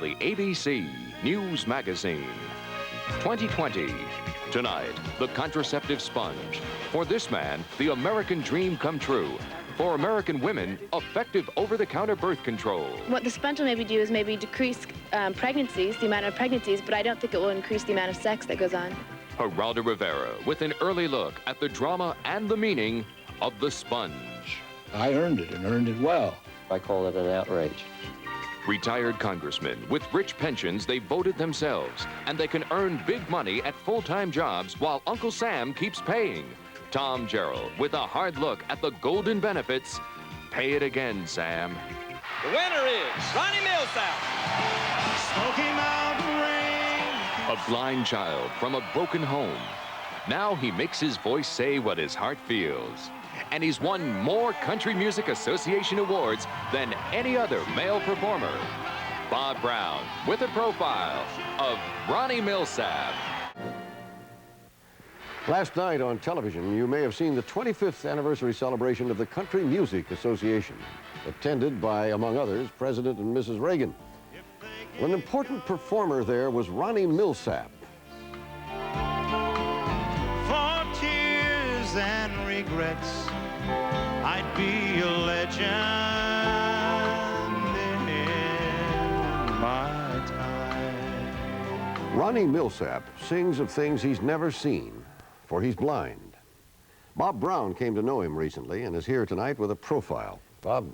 the ABC News Magazine. 2020. Tonight, the contraceptive sponge. For this man, the American dream come true. For American women, effective over-the-counter birth control. What the sponge will maybe do is maybe decrease pregnancies, the amount of pregnancies, but I don't think it will increase the amount of sex that goes on. Geraldo Rivera with an early look at the drama and the meaning of the sponge. I earned it and earned it well. I call it an outrage. Retired congressmen with rich pensions they voted themselves, and they can earn big money at full-time jobs while Uncle Sam keeps paying. Tom Gerald with a hard look at the golden benefits. Pay it again, Sam. The winner is Ronnie Milsap. Smoky Mountain Rain. A blind child from a broken home. Now he makes his voice say what his heart feels. And he's won more Country Music Association awards than any other male performer. Bob Brown with a profile of Ronnie Milsap. Last night on television, you may have seen the 25th anniversary celebration of the Country Music Association, attended by, among others, President and Mrs. Reagan. An important performer there was Ronnie Milsap. For tears and regrets, I'd be a legend in my time. Ronnie Milsap sings of things he's never seen, for he's blind. Bob Brown came to know him recently and is here tonight with a profile. Bob.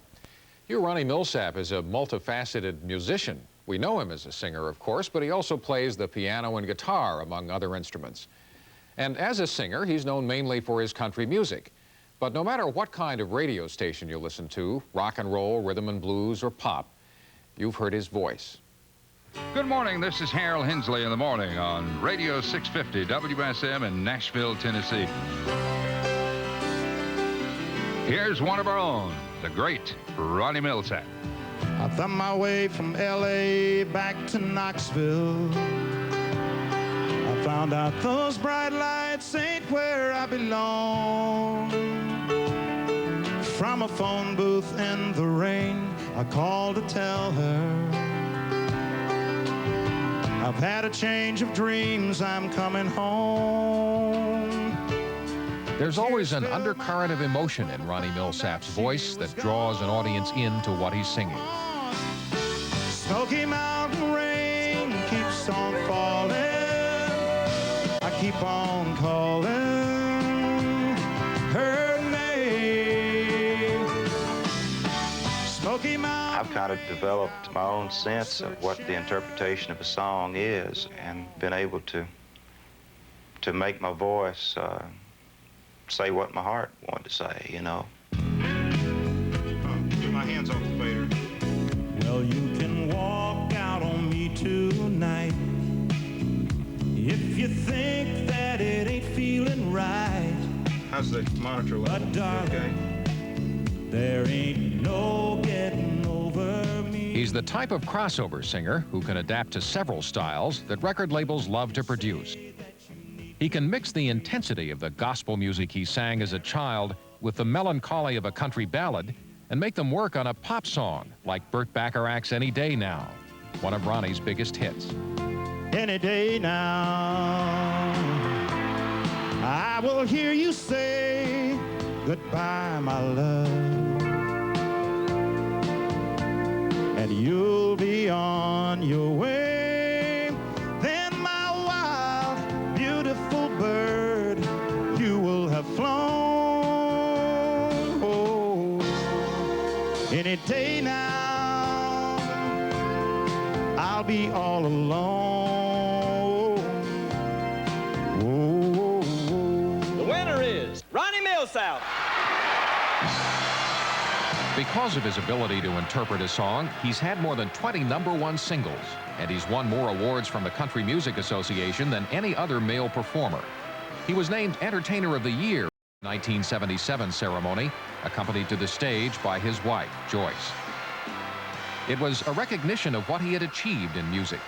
Here, Ronnie Milsap is a multifaceted musician. We know him as a singer, of course, but he also plays the piano and guitar, among other instruments. And as a singer, he's known mainly for his country music. But no matter what kind of radio station you listen to, rock and roll, rhythm and blues, or pop, you've heard his voice. Good morning, this is Harold Hensley in the morning on Radio 650 WSM in Nashville, Tennessee. Here's one of our own, the great Ronnie Milsap. I thumbed my way from L.A. back to Knoxville. I found out those bright lights ain't where I belong. From a phone booth in the rain, I called to tell her I've had a change of dreams, I'm coming home. There's always an undercurrent of emotion in Ronnie Milsap's voice that draws an audience into what he's singing. Smoky Mountain rain keeps on falling. I keep on calling her name. Smoky Mountain. I've kind of developed my own sense of what the interpretation of a song is and been able to make my voice say what my heart wanted to say, you know. Get my hands off the fader. Well, you can walk out on me tonight if you think that it ain't feeling right. How's the monitor level? But darling, there ain't no getting over me. He's the type of crossover singer who can adapt to several styles that record labels love to produce. He can mix the intensity of the gospel music he sang as a child with the melancholy of a country ballad and make them work on a pop song like Burt Bacharach's Any Day Now, one of Ronnie's biggest hits. Any day now, I will hear you say goodbye, my love, and you'll be on your way. Then my wild, beautiful bird, you will have flown. Any day now, I'll be all alone. The winner is Ronnie Milsap. Because of his ability to interpret a song, he's had more than 20 #1 singles, and he's won more awards from the Country Music Association than any other male performer. He was named Entertainer of the Year in the 1977 ceremony, accompanied to the stage by his wife, Joyce. It was a recognition of what he had achieved in music,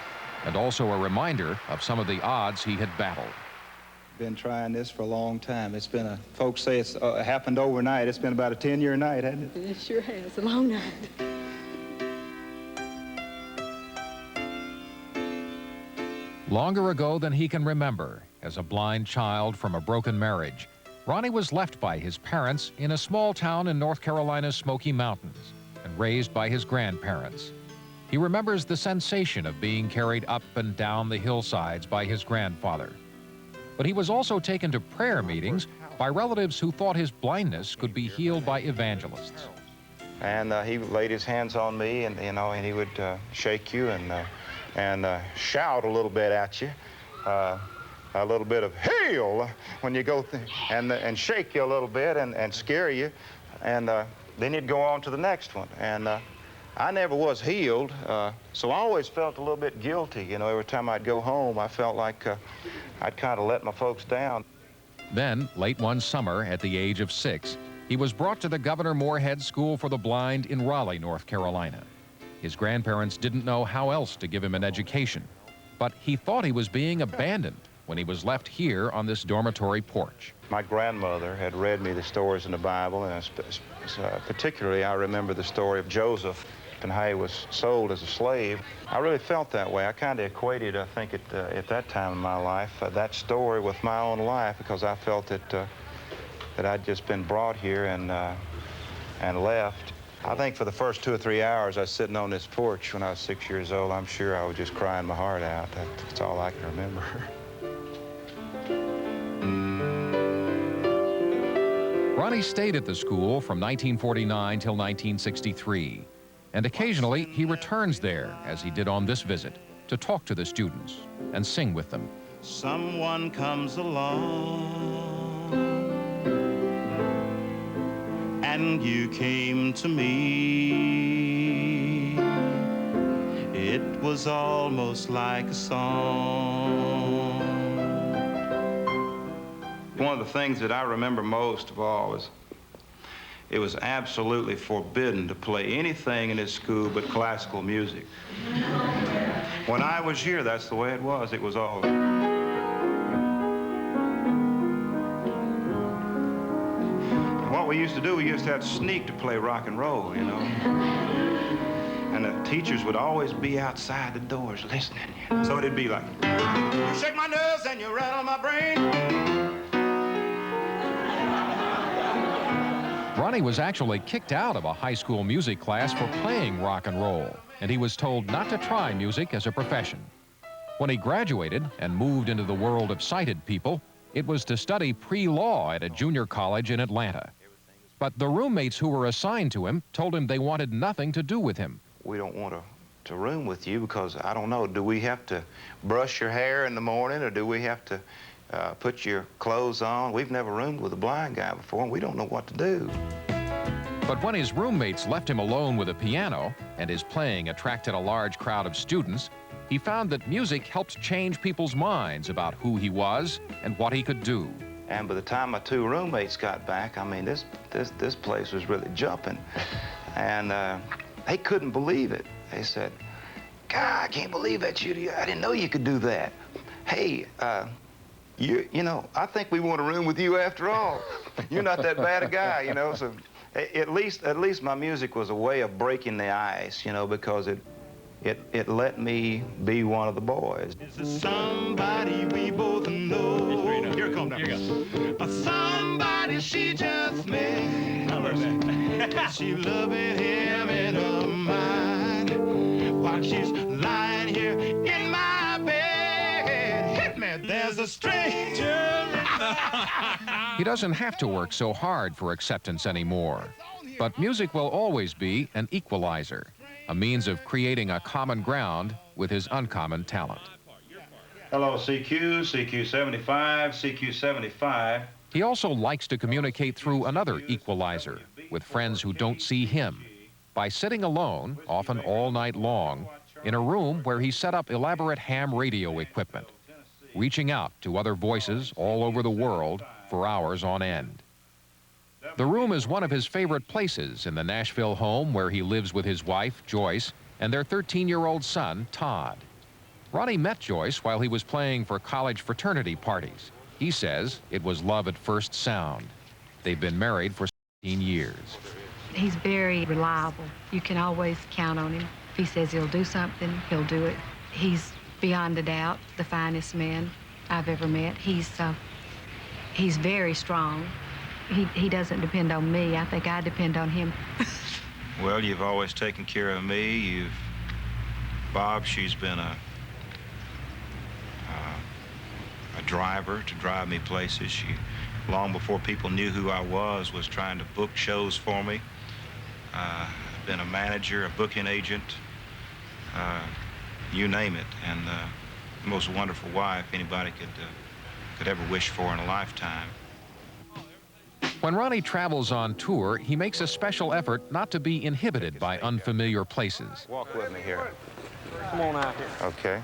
and also a reminder of some of the odds he had battled. Been trying this for a long time. It's been folks say it's happened overnight. It's been about a 10-year night, hasn't it? It sure has, a long night. Longer ago than he can remember, as a blind child from a broken marriage, Ronnie was left by his parents in a small town in North Carolina's Smoky Mountains and raised by his grandparents. He remembers the sensation of being carried up and down the hillsides by his grandfather. But he was also taken to prayer meetings by relatives who thought his blindness could be healed by evangelists. And he laid his hands on me, and and he would shake you and shout a little bit at you, a little bit of hail when you go, and shake you a little bit and scare you, and then you'd go on to the next one. And I never was healed, so I always felt a little bit guilty. Every time I'd go home, I felt like I'd kind of let my folks down. Then, late one summer, at the age of 6, he was brought to the Governor Moorhead School for the Blind in Raleigh, North Carolina. His grandparents didn't know how else to give him an education, but he thought he was being abandoned when he was left here on this dormitory porch. My grandmother had read me the stories in the Bible, and particularly I remember the story of Joseph and how he was sold as a slave. I really felt that way. I kind of equated, I think, at that time in my life, that story with my own life, because I felt that I'd just been brought here and left. I think for the first 2 or 3 hours I was sitting on this porch when I was 6 years old, I'm sure I was just crying my heart out. That's all I can remember. Ronnie stayed at the school from 1949 till 1963. And occasionally, he returns there, as he did on this visit, to talk to the students and sing with them. Someone comes along, and you came to me. It was almost like a song. One of the things that I remember most of all is it was absolutely forbidden to play anything in this school but classical music. When I was here, that's the way it was. It was all. What we used to do, we used to have to sneak to play rock and roll, And the teachers would always be outside the doors listening. So it'd be like, you shake my nerves and you rattle my brain. Ronnie was actually kicked out of a high school music class for playing rock and roll, and he was told not to try music as a profession. When he graduated and moved into the world of sighted people, it was to study pre-law at a junior college in Atlanta. But the roommates who were assigned to him told him they wanted nothing to do with him. We don't want to room with you because, I don't know, do we have to brush your hair in the morning, or do we have to put your clothes on? We've never roomed with a blind guy before, and we don't know what to do. But when his roommates left him alone with a piano and his playing attracted a large crowd of students, he found that music helped change people's minds about who he was and what he could do. And by the time my 2 roommates got back, I mean, this place was really jumping. And they couldn't believe it. They said, God, I can't believe that. I didn't know you could do that. Hey, you know, I think we want to room with you after all. You're not that bad a guy, So at least my music was a way of breaking the ice, because it let me be one of the boys. This is somebody we both know. Here it comes now. Here you go. Somebody she just met. She loving him in her mind while she's lying here in my bed. Hit me, there's a stranger. He doesn't have to work so hard for acceptance anymore. But music will always be an equalizer, a means of creating a common ground with his uncommon talent. Hello, CQ, CQ75, CQ75. He also likes to communicate through another equalizer with friends who don't see him by sitting alone, often all night long, in a room where he set up elaborate ham radio equipment, reaching out to other voices all over the world for hours on end. The room is one of his favorite places in the Nashville home where he lives with his wife, Joyce, and their 13-year-old son, Todd. Ronnie met Joyce while he was playing for college fraternity parties. He says it was love at first sound. They've been married for 17 years. He's very reliable. You can always count on him. If he says he'll do something, he'll do it. He's beyond a doubt the finest man I've ever met. He's very strong. He doesn't depend on me. I think I depend on him. Well, you've always taken care of me. Bob, she's been a driver to drive me places. She, long before people knew who I was trying to book shows for me. Been a manager, a booking agent, you name it, and the most wonderful wife anybody could ever wish for in a lifetime. When Ronnie travels on tour, he makes a special effort not to be inhibited by unfamiliar places. Walk with me here. Come on out here. Okay.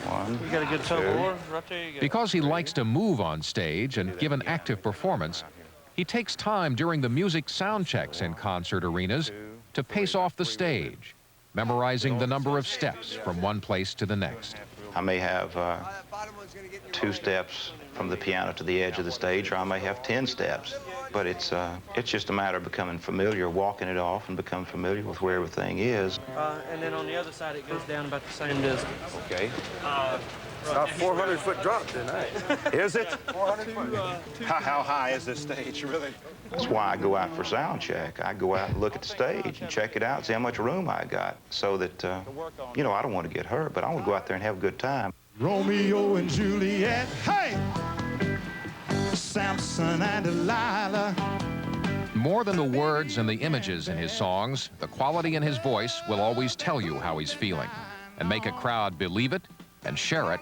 One, You got a good toe, boy. Right there you go. Because he likes to move on stage and give an active performance, he takes time during the music sound checks in concert arenas to pace off the stage, memorizing the number of steps from one place to the next. I may have 2 steps from the piano to the edge of the stage, or I may have 10 steps. But it's just a matter of becoming familiar, walking it off, and become familiar with where everything is. And then on the other side, it goes down about the same distance. Okay. About 400-foot drop tonight. Is it? 400 foot. How high is this stage, really? That's why I go out for sound check. I go out and look at the stage and check it out, see how much room I got, so that, you know, I don't want to get hurt, but I want to go out there and have a good time. Romeo and Juliet, hey! Samson and Delilah. More than the words and the images in his songs, the quality in his voice will always tell you how he's feeling and make a crowd believe it and share it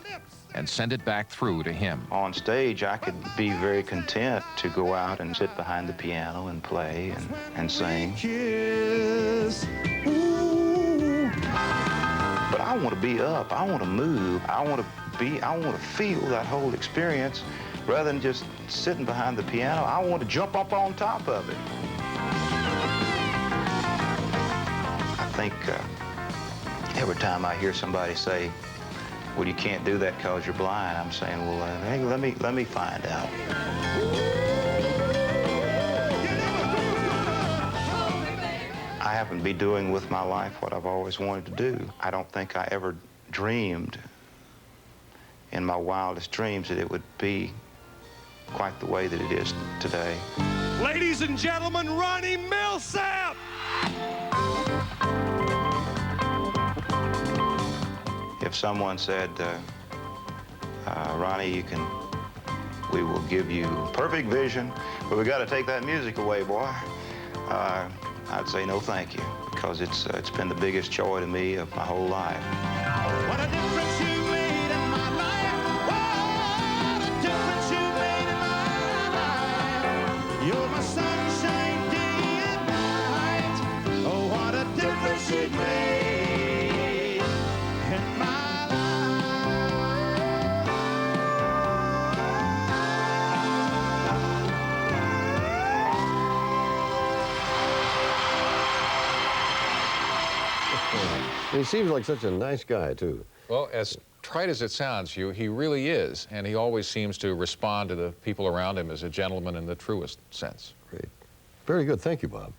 and send it back through to him. On stage, I could be very content to go out and sit behind the piano and play and sing. Kiss. Ooh. But I want to be up. I want to move. I want to feel that whole experience rather than just sitting behind the piano. I want to jump up on top of it. I think every time I hear somebody say, well, you can't do that because you're blind, I'm saying, well, hey, let me find out. I happen to be doing with my life what I've always wanted to do. I don't think I ever dreamed in my wildest dreams that it would be quite the way that it is today. Ladies and gentlemen, Ronnie Milsap! If someone said, Ronnie, we will give you perfect vision, but we got to take that music away, boy. I'd say no thank you, because it's been the biggest joy to me of my whole life. What a difference you made in my life. What a difference you made in my life. You're my sunshine day and night. Oh, what a difference you made in my life. He seems like such a nice guy, too. Well, as trite as it sounds, Hugh, he really is, and he always seems to respond to the people around him as a gentleman in the truest sense. Great. Very good. Thank you, Bob.